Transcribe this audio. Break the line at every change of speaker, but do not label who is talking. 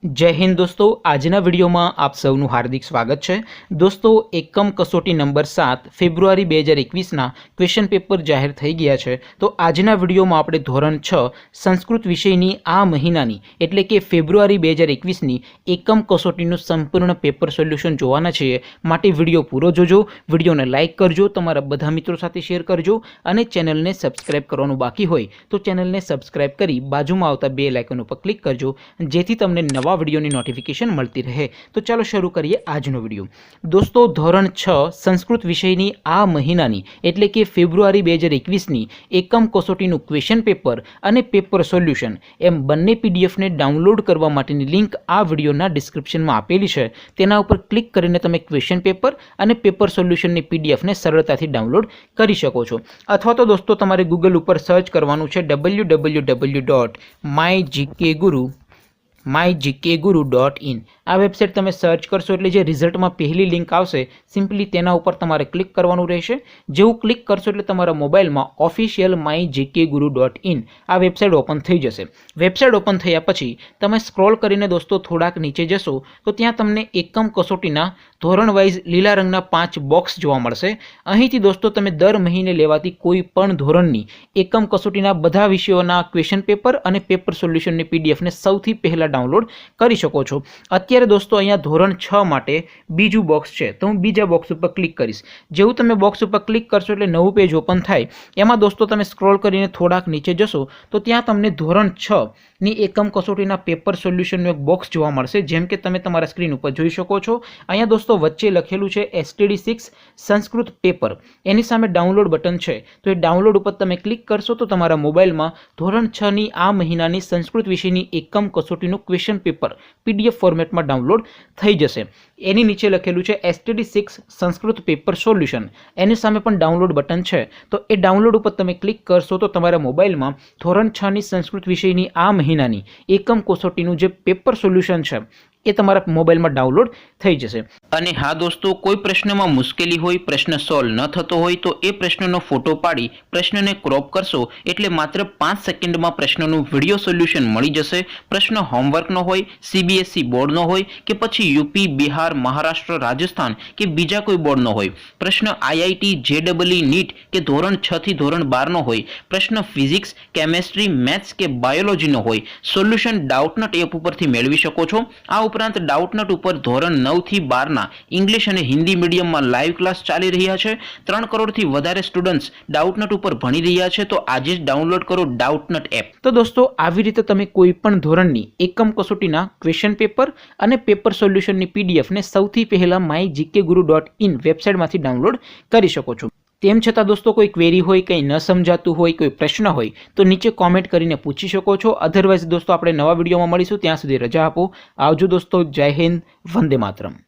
जय हिंद दोस्तों, आजना वीडियो में आप सबनु हार्दिक स्वागत है। दोस्तों, एकम कसोटी नंबर 7 फेब्रुआरी 2021 क्वेश्चन पेपर जाहिर थई गया है। तो आजना वीडियो में आपणे धोरण 6 संस्कृत विषयनी आ महीनानी एटले के फेब्रुआरी 2021 एकम कसोटीनुं संपूर्ण पेपर सोल्यूशन जोवाना छे। माटे विडियो पूरो जोजो, विडियोने लाइक करजो, तमारा बधा मित्रों साथे शेर करजो अने चेनलने सब्सक्राइब करवानुं बाकी होय तो चेनलने सब्सक्राइब करी बाजुमां आवता बेल आइकन पर क्लिक करजो, जेथी तमने नवा वीडियो की नोटिफिकेशन मिलती रहे। तो चलो शुरू करिए आजनो वीडियो। दोस्तों, धोरण 6 संस्कृत विषयनी आ महीनानी एटले के फेब्रुआरी 2021 एकम कसोटीनुं क्वेश्चन पेपर अने पेपर सोल्यूशन एम बंने पीडीएफ ने डाउनलॉड करवा माटेनी लिंक आ विडियोना डिस्क्रिप्शन में आपेली है। तेना उपर क्लिक करीने तमे क्वेश्चन पेपर अने पेपर सोल्यूशन ની पीडीएफ ने सरळताथी डाउनलॉड करी शको छो। अथवा तो दोस्तों तमारे गूगल पर सर्च करवानुं छे www.mygkguru.in। आ वेबसाइट तमे सर्च करशो एटले जे रिजल्ट में पहली लिंक आवशे सिम्पली तेना उपर तमारे क्लिक करवानुं रहेशे। जेवुं क्लिक करशो एटले तमारा मोबाइल में ऑफिशियल mygkguru.in आ वेबसाइट ओपन थई जशे। वेबसाइट ओपन थया पछी तमे स्क्रॉल करीने दोस्तों थोड़ाक नीचे जशो तो त्यां तमने एकम कसोटीना धोरण वाइज लीला रंगना 5 बॉक्स जोवा मळशे। અહીંથી दोस्तों तमे दर महीने लेवाती कोई पण धोरणनी एकम कसोटीना बधा विषयोना क्वेश्चन पेपर अने पेपर सोल्यूशननी पीडीएफ ने सौथी पहला डाउनलॉड करी शको छो। अत्यारे दोस्तों अहींया धोरण 6 माटे बीजू बॉक्स छे तो हूँ बीजा बॉक्स पर क्लिक करीश। जेवुं तमे बॉक्स पर क्लिक करशो एटले नवुं पेज ओपन थाय। एमां दोस्तों तमे स्क्रॉल करीने थोड़ाक नीचे जशो तो त्यां तमने धोरण 6 नी एकम कसोटीना पेपर सोल्यूशननुं एक बॉक्स जोवा मळशे, जेम के तमे तमारा स्क्रीन पर जोई शको छो। अहींया दोस्तों वच्चे लखेलुं छे STD6 संस्कृत पेपर, एनी सामे डाउनलॉड बटन छे तो ए डाउनलॉड पर तमे क्लिक करशो तो तमारा मोबाइल में धोरण 6 नी आ महीनानी संस्कृत विषयनी एकम कसोटीनुं क्वेश्चन पेपर पीडीएफ फॉर्मेट में डाउनलॉड थई जशे। एनी नीचे लखेलुं छे STD6 संस्कृत पेपर सोल्यूशन, एनी सामे पण डाउनलॉड बटन छे तो ए डाउनलॉड पर तमे क्लिक करशो तो तमारा मोबाइल में धोरण 6 नी संस्कृत विषयनी आ महीनानी एकम कसोटीनुं जे पेपर सोल्यूशन छे ए तमारा मोबाइल में डाउनलॉड थई जशे। अने हाँ दोस्तों, कोई प्रश्न में मुश्केली होय, प्रश्न सॉल्व न थतो होय तो ए प्रश्ननो फोटो पाड़ी प्रश्न ने क्रॉप करशो एटले मात्र 5 सेकंड में प्रश्ननु विडियो सोल्यूशन मळी जशे। प्रश्न होमवर्क नो होय, सीबीएसई बोर्ड नो होय के पछी यूपी, बिहार, महाराष्ट्र, राजस्थान के बीजा कोई बोर्ड नो होय, प्रश्न आईआईटी, जेडबलई, नीट के धोरण 6 थी धोरण 12 नो होय, प्रश्न फिजिक्स, केमिस्ट्री, मैथ्स के बायोलॉजी नो होय, सोल्यूशन डाउटनट एप उपरथी मेळवी शको छो। आ उपरांत डाउटनट उपर धोरण 9 થી 12 ना इंग्लिश અને हिंदी मीडियम में लाइव क्लास चाली रह्या छे। 3 करोड़ थी वधारे स्टूडेंट्स डाउटनट उपर भणी रह्या छे। तो आज ज डाउनलॉड करो डाउटनट एप। तो दोस्तों आवी रीते तमे कोई पण धोरणनी एकम कसोटीना क्वेश्चन पेपर अने पेपर सोल्यूशननी पीडीएफ ने सौथी पहेला mygkguru.in वेबसाइट मांथी डाउनलॉड करी शको छो। तेम छतां दोस्तों कोई क्वेरी होय, कंई न समजातुं होय, कोई प्रश्न होय तो नीचे कॉमेंट करीने पूछी शको छो। अदरवाइज दोस्तों आपणे नवा विडियोमां मळीशुं, त्यां सुधी रजा आपो। आवजो दोस्तों, जय हिंद, वंदे मातरम।